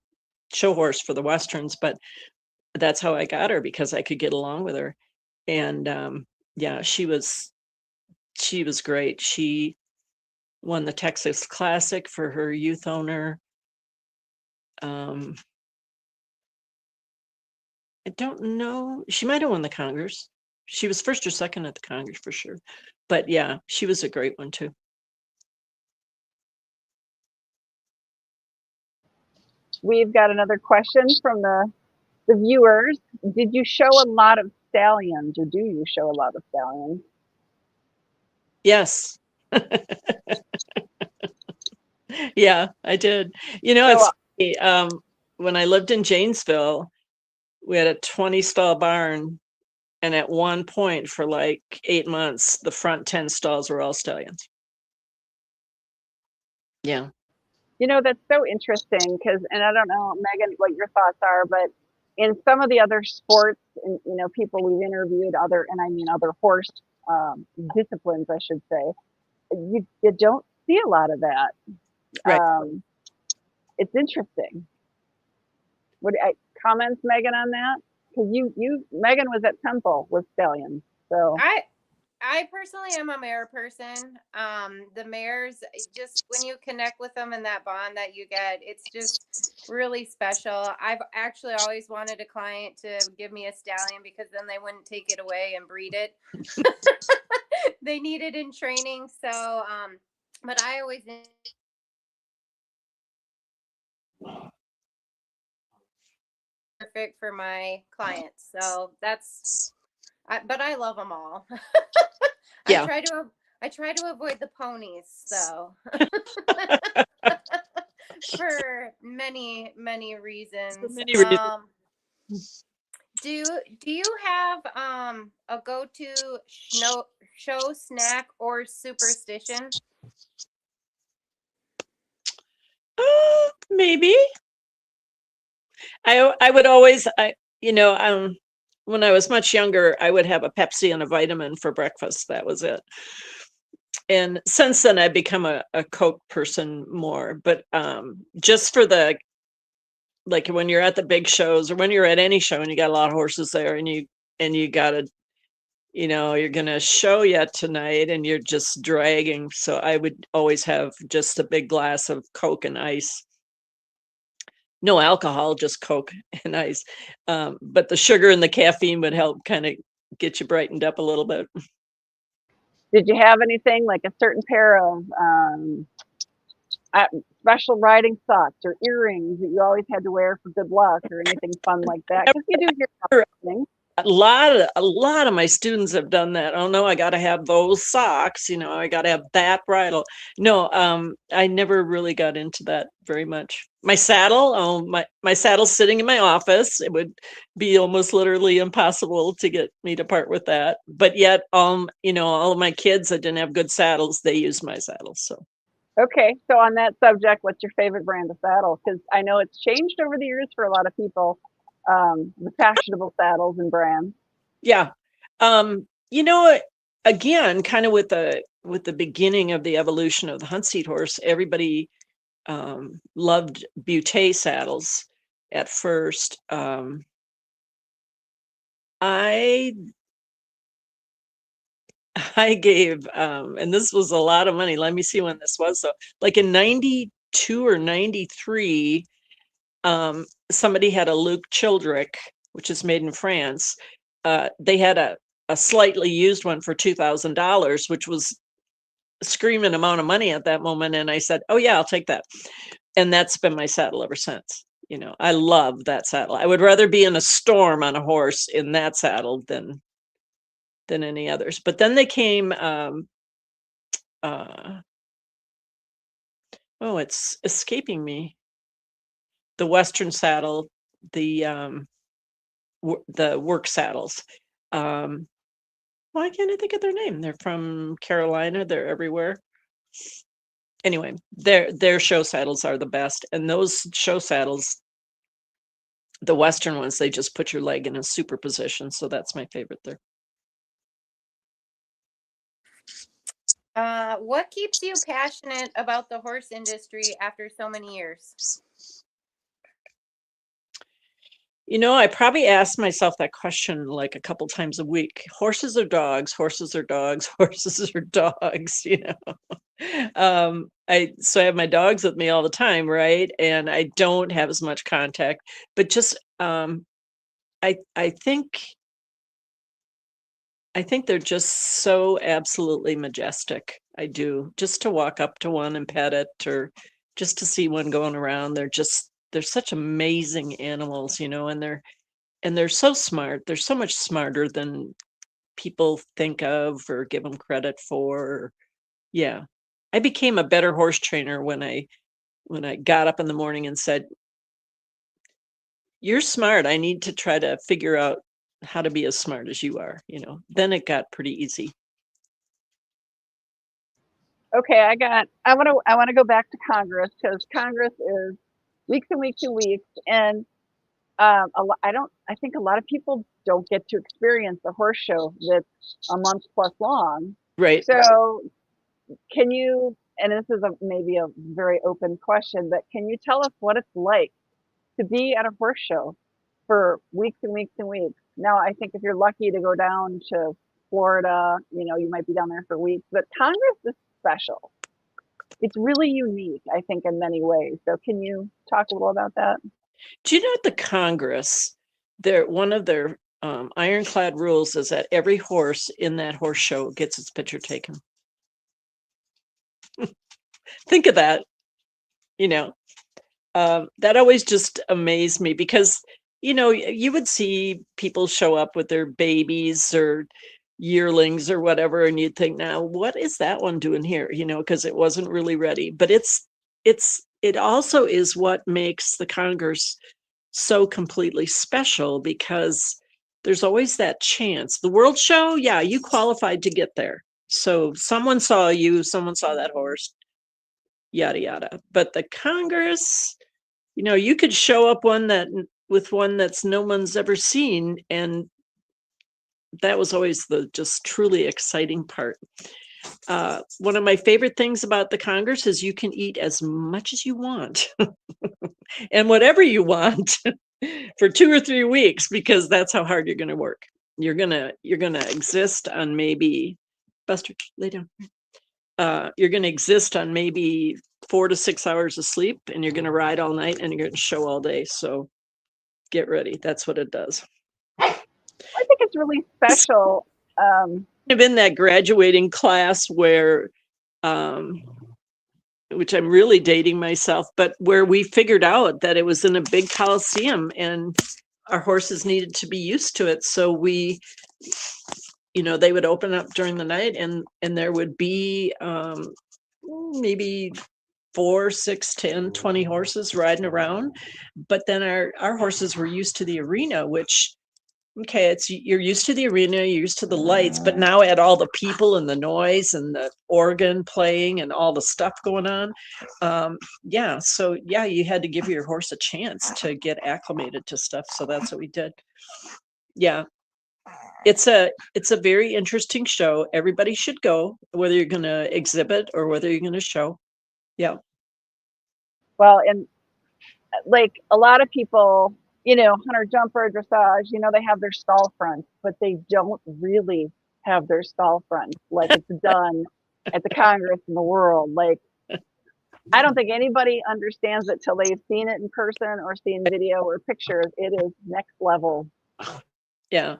show horse for the Westerns, but that's how I got her, because I could get along with her. And yeah, she was great. She won the Texas Classic for her youth owner. I don't know. She might have won the Congress. She was first or second at the Congress for sure. But yeah, she was a great one too. We've got another question from the viewers. Did you show a lot of stallions, or do you show a lot of stallions? Yes. Yeah, I did. It's when I lived in Janesville, we had a 20 stall barn, and at one point for like 8 months, the front 10 stalls were all stallions. Yeah. That's so interesting, and I don't know, Megan, what your thoughts are, but in some of the other sports, and people we've interviewed, other horse disciplines, I should say, you don't see a lot of that. Right. It's interesting. What comments, Megan, on that? Because Megan was at Temple with stallions, so I personally am a mare person. The mares, just when you connect with them and that bond that you get, it's just really special. I've actually always wanted a client to give me a stallion, because then they wouldn't take it away and breed it. They need it in training. So, but I always perfect for my clients. So but I love them all. Yeah. I try to avoid the ponies, though. For many reasons. For many reasons. Do you have a go-to show snack or superstition? Maybe. I would always, when I was much younger, I would have a Pepsi and a vitamin for breakfast. That was it. And since then, I've become a Coke person more. But just for the like when you're at the big shows or when you're at any show and you got a lot of horses there and you got to, you know, you're going to show yet tonight and you're just dragging. So I would always have just a big glass of Coke and ice. No alcohol, just Coke and ice. But the sugar and the caffeine would help kind of get you brightened up a little bit. Did you have anything like a certain pair of special riding socks or earrings that you always had to wear for good luck or anything fun like that? Because you do hear things. A lot of my students have done that. Oh no, I got to have those socks. You know, I got to have that bridle. No, I never really got into that very much. My saddle, my saddle's sitting in my office. It would be almost literally impossible to get me to part with that. But yet, you know, all of my kids that didn't have good saddles, they used my saddles. So. Okay, so on that subject, what's your favorite brand of saddle? Because I know it's changed over the years for a lot of people. The fashionable saddles and brands. Yeah. You know, again, kind of with the beginning of the evolution of the hunt seat horse, everybody loved Butte saddles at first. I gave, and this was a lot of money. Let me see when this was. So like in 92 or 93, somebody had a Luke Childrick, which is made in France. They had a slightly used one for $2,000, which was a screaming amount of money at that moment. And I said, oh yeah, I'll take that. And that's been my saddle ever since. You know, I love that saddle. I would rather be in a storm on a horse in that saddle than any others. But then they came, oh, it's escaping me. The Western saddle, the work saddles. Why can't I think of their name? They're from Carolina. They're everywhere. Anyway, their show saddles are the best. And those show saddles, the Western ones, they just put your leg in a super position. So that's my favorite there. What keeps you passionate about the horse industry after so many years? You know, I probably ask myself that question like a couple times a week. Horses are dogs, horses are dogs, horses are dogs, you know. So I have my dogs with me all the time, right? And I don't have as much contact, but just I think they're just so absolutely majestic. I do. Just to walk up to one and pet it, or just to see one going around, they're such amazing animals, you know, and they're so smart. They're so much smarter than people think of or give them credit for. Yeah. I became a better horse trainer when I got up in the morning and said, you're smart. I need to try to figure out how to be as smart as you are, you know. Then it got pretty easy. Okay, I want to go back to Congress, because Congress is weeks and weeks and weeks, and I think a lot of people don't get to experience a horse show that's a month plus long. Right. So can you, and this is maybe a very open question, but can you tell us what it's like to be at a horse show for weeks and weeks and weeks? Now, I think if you're lucky to go down to Florida, you know, you might be down there for weeks, but Congress is special. It's really unique, I think, in many ways. So can you talk a little about that? Do you know at the Congress, one of their ironclad rules is that every horse in that horse show gets its picture taken. Think of that. You know, that always just amazed me, because, you know, you would see people show up with their babies or yearlings or whatever, and you'd think, now, what is that one doing here? You know, because it wasn't really ready. But it also is what makes the Congress so completely special, because there's always that chance. The World Show, yeah, you qualified to get there. So someone saw you, someone saw that horse, yada, yada. But the Congress, you know, you could show up with one that's no one's ever seen. And that was always the just truly exciting part. One of my favorite things about the Congress is you can eat as much as you want and whatever you want for 2 or 3 weeks, because that's how hard you're going to work. You're going to exist on maybe, Buster, lay down. You're going to exist on maybe 4 to 6 hours of sleep, and you're going to ride all night, and you're going to show all day. So get ready. That's what it does. I think it's really special. I've been that graduating class where, which I'm really dating myself, but where we figured out that it was in a big coliseum and our horses needed to be used to it. So we, they would open up during the night, and there would be maybe 4, 6, 10, 20 horses riding around. But then our horses were used to the arena, which, okay, you're used to the arena, you're used to the lights, but now add all the people and the noise and the organ playing and all the stuff going on. You had to give your horse a chance to get acclimated to stuff. So that's what we did. Yeah. It's a very interesting show. Everybody should go, whether you're going to exhibit or whether you're going to show. Yeah. Well, and like a lot of people, hunter jumper dressage, they have their stall fronts, but they don't really have their stall fronts like it's done at the Congress in the world. Like, I don't think anybody understands it till they've seen it in person or seen video or pictures. It is next level. Yeah,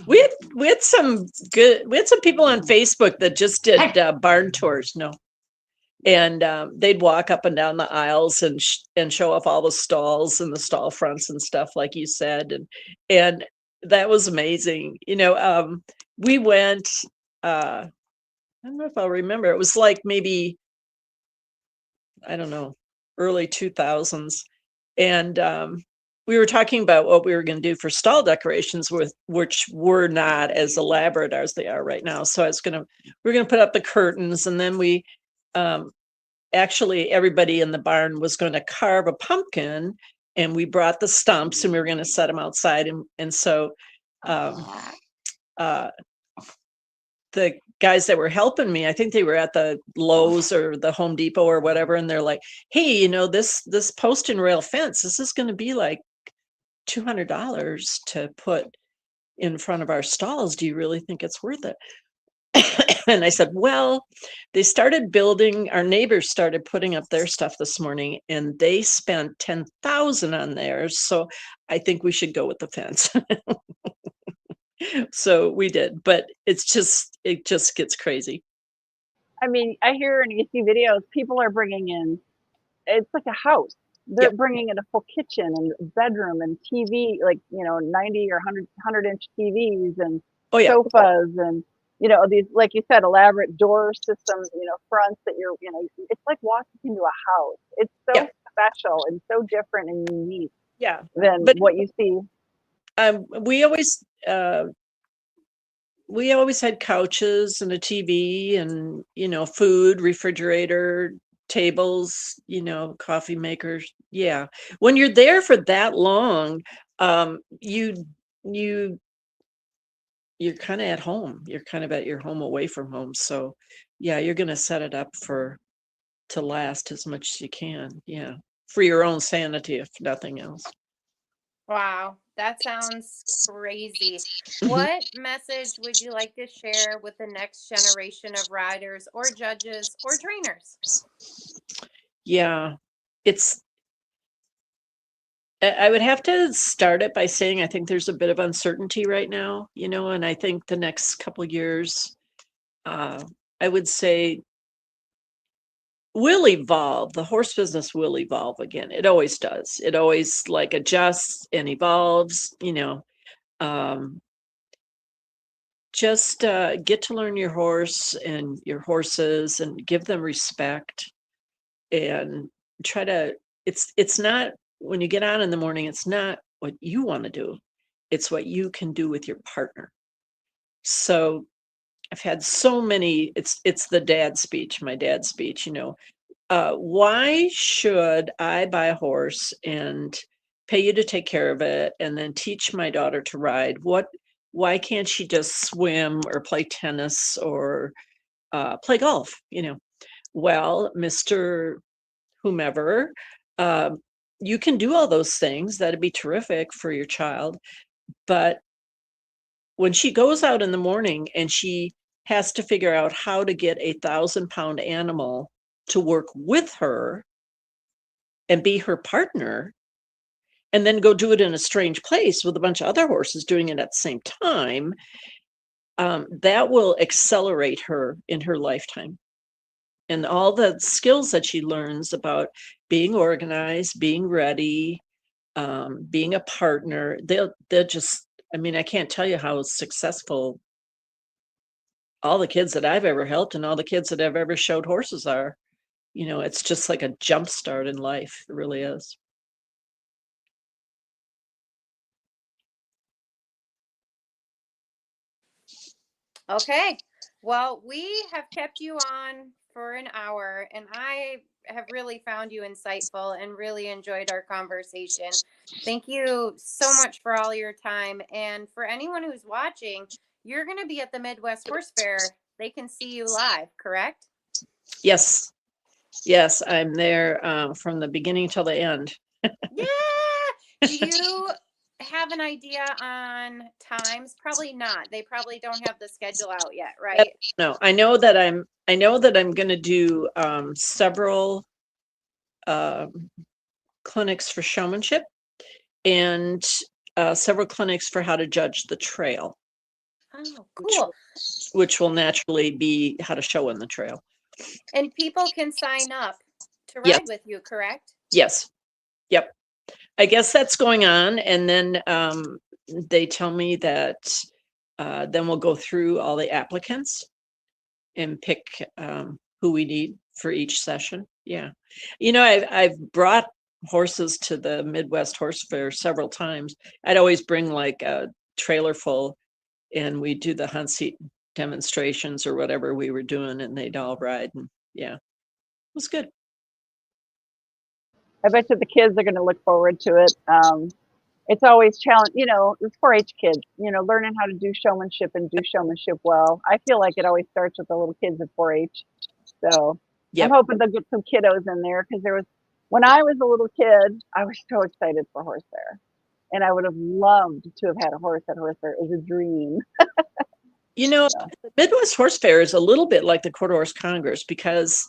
we had some people on Facebook that just did barn tours. No. And they'd walk up and down the aisles and show off all the stalls and the stall fronts and stuff, like you said, and that was amazing. We went. I don't know if I'll remember. It was like maybe, I don't know, early 2000s, and we were talking about what we were going to do for stall decorations, which were not as elaborate as they are right now. So we're going to put up the curtains, and then we. Actually, everybody in the barn was going to carve a pumpkin, and we brought the stumps, and we were going to set them outside. And so the guys that were helping me, I think they were at the Lowe's or the Home Depot or whatever, and they're like, hey, this post and rail fence, this is going to be like $200 to put in front of our stalls. Do you really think it's worth it? And I said, well, our neighbors started putting up their stuff this morning, and they spent $10,000 on theirs. So I think we should go with the fence. So we did, but it just gets crazy. I mean, I hear and you see videos, people are bringing in, it's like a house. They're bringing in a full kitchen and bedroom and TV, like, 90 or 100 inch TVs and sofas and, these, like you said, elaborate door systems, fronts that it's like walking into a house. It's so special and so different and unique than what you see. We always had couches and a TV and, food, refrigerator, tables, coffee makers. Yeah. When you're there for that long, you're kind of at home. You're kind of at your home away from home. So yeah, you're going to set it up to last as much as you can. Yeah. For your own sanity, if nothing else. Wow. That sounds crazy. What message would you like to share with the next generation of riders or judges or trainers? Yeah, I would have to start it by saying I think there's a bit of uncertainty right now, and I think the next couple of years, I would say, will evolve. The horse business will evolve again. It always does. It always adjusts and evolves, just get to learn your horse and your horses and give them respect and try to, it's not, when you get on in the morning, it's not what you want to do. It's what you can do with your partner. So I've had so many, it's the dad speech, my dad's speech, why should I buy a horse and pay you to take care of it and then teach my daughter to ride? Why can't she just swim or play tennis or play golf, Well, Mr. whomever, you can do all those things. That'd be terrific for your child. But when she goes out in the morning and she has to figure out how to get a 1,000-pound animal to work with her and be her partner, and then go do it in a strange place with a bunch of other horses doing it at the same time, that will accelerate her in her lifetime. And all the skills that she learns about being organized, being ready, being a partner, they'll just, I can't tell you how successful all the kids that I've ever helped and all the kids that I've ever showed horses are. It's just like a jump start in life. It really is. Okay. Well, we have kept you on for an hour, and I have really found you insightful and really enjoyed our conversation. Thank you so much for all your time. And for anyone who's watching, you're going to be at the Midwest Horse Fair. They can see you live, correct? Yes. Yes, I'm there from the beginning till the end. Yeah. Do you have an idea on times? Probably not. They probably don't have the schedule out yet, right? No, I know that I'm going to do several clinics for showmanship and several clinics for how to judge the trail. Oh, cool. Which will naturally be how to show in the trail. And people can sign up to ride with you, correct? Yes. Yep. I guess that's going on. And then they tell me that then we'll go through all the applicants and pick who we need for each session. Yeah. I've brought horses to the Midwest Horse Fair several times. I'd always bring like a trailer full and we do the hunt seat demonstrations or whatever we were doing, and they'd all ride. And yeah, it was good. I bet you the kids are going to look forward to it. It's always challenge, it's 4-H kids, learning how to do showmanship and do showmanship well. I feel like it always starts with the little kids at 4-H. So I'm hoping they'll get some kiddos in there, because when I was a little kid, I was so excited for horse fair, and I would have loved to have had a horse at horse fair. It was a dream. The Midwest Horse Fair is a little bit like the Quarter Horse Congress, because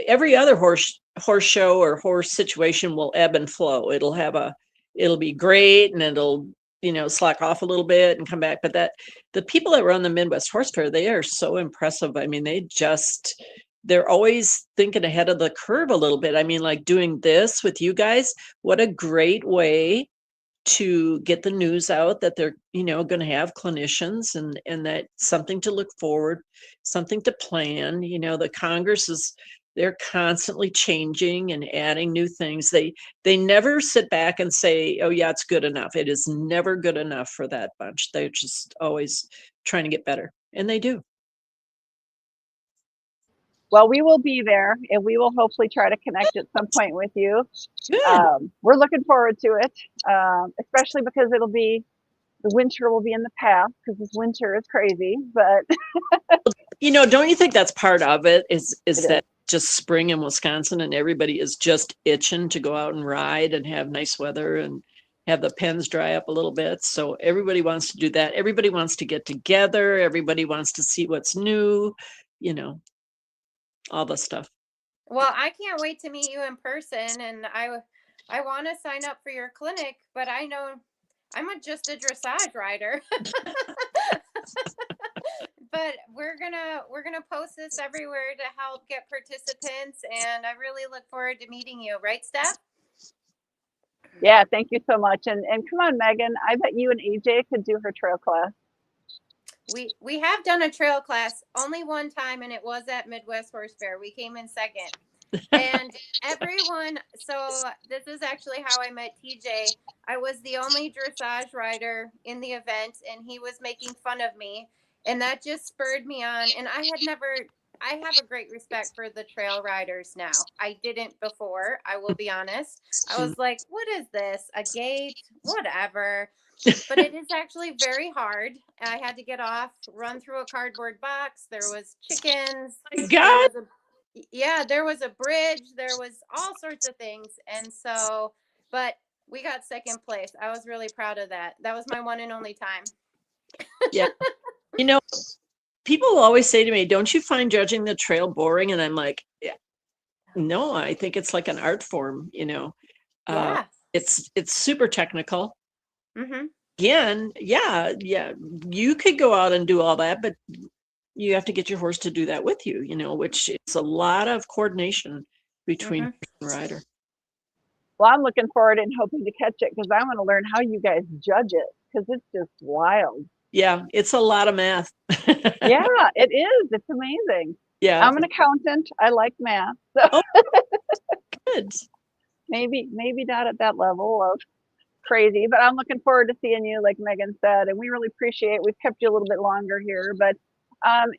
every other horse show or horse situation will ebb and flow. It'll be great, and it'll slack off a little bit and come back. But the people that run the Midwest Horse Fair, they are so impressive. They're always thinking ahead of the curve a little bit. Like doing this with you guys, what a great way to get the news out that they're going to have clinicians, and that something to look forward, something to plan. The Congress they're constantly changing and adding new things. They never sit back and say, oh yeah, it's good enough. It is never good enough for that bunch. They're just always trying to get better, and they do. Well, we will be there, and we will hopefully try to connect at some point with you. We're looking forward to it, especially because the winter will be in the past, because this winter is crazy. But don't you think that's part of it? Is that just spring in Wisconsin, and everybody is just itching to go out and ride and have nice weather and have the pens dry up a little bit. So everybody wants to do that. Everybody wants to get together. Everybody wants to see what's new, all the stuff. Well, I can't wait to meet you in person, and I want to sign up for your clinic, but I know I'm just a dressage rider. But we're gonna post this everywhere to help get participants, and I really look forward to meeting you. Right, Steph? Yeah, thank you so much. And come on, Megan. I bet you and AJ could do her trail class. We have done a trail class only one time, and it was at Midwest Horse Fair. We came in second. And everyone, so this is actually how I met TJ. I was the only dressage rider in the event, and he was making fun of me, and that just spurred me on. And I have a great respect for the trail riders now. I didn't before, I will be honest. I was like, what is this? A gate? Whatever. but it is actually very hard. I had to get off, run through a cardboard box. There was chickens. My God. There was a bridge. There was all sorts of things. And so, but we got second place. I was really proud of that. That was my one and only time. Yeah. You know, people always say to me, don't you find judging the trail boring? And I'm like, yeah, no, I think it's like an art form, you know. Yeah. It's super technical. Mm-hmm. Again, yeah, you could go out and do all that, but you have to get your horse to do that with you, you know, which it's a lot of coordination between horse and rider. Well, I'm looking forward and hoping to catch it because I want to learn how you guys judge it because it's just wild. Yeah, it's a lot of math. Yeah, it is. It's amazing. Yeah. I'm an accountant. I like math. So Oh, good. maybe not at that level of crazy, but I'm looking forward to seeing you, like Megan said, and we really appreciate. We've kept you a little bit longer here, but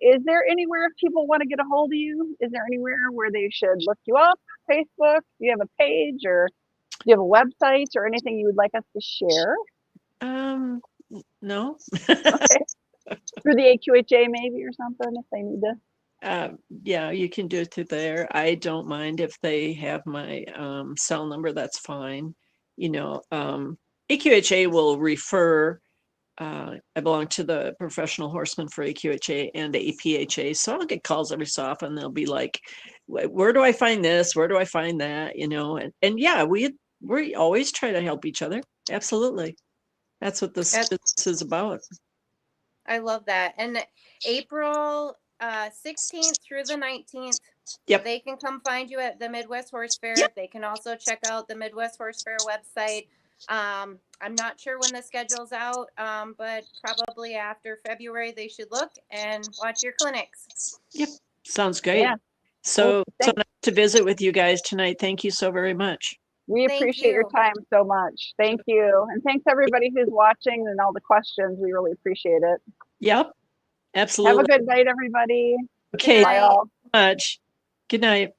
is there anywhere if people want to get a hold of you? Is there anywhere where they should look you up? Facebook? Do you have a page, or do you have a website, or anything you would like us to share? No. Okay. Through the AQHA maybe or something if they need to. Yeah, you can do it through there. I don't mind if they have my cell number, that's fine. You know, AQHA will refer, I belong to the Professional Horseman for AQHA and APHA, so I'll get calls every so often. They'll be like, where do I find this? Where do I find that? You know, and yeah, we always try to help each other. Absolutely. That's what this is about. I love that. And April 16th through the 19th, yep, they can come find you at the Midwest Horse Fair. Yep. They can also check out the Midwest Horse Fair website. I'm not sure when the schedule's out, but probably after February they should look and watch your clinics. Yep, sounds great. Yeah. So nice to visit with you guys tonight. Thank you so very much. We appreciate your time so much. Thank you. And thanks everybody who's watching and all the questions. We really appreciate it. Yep, absolutely. Have a good night, everybody. Okay, Bye all. Much. Good night.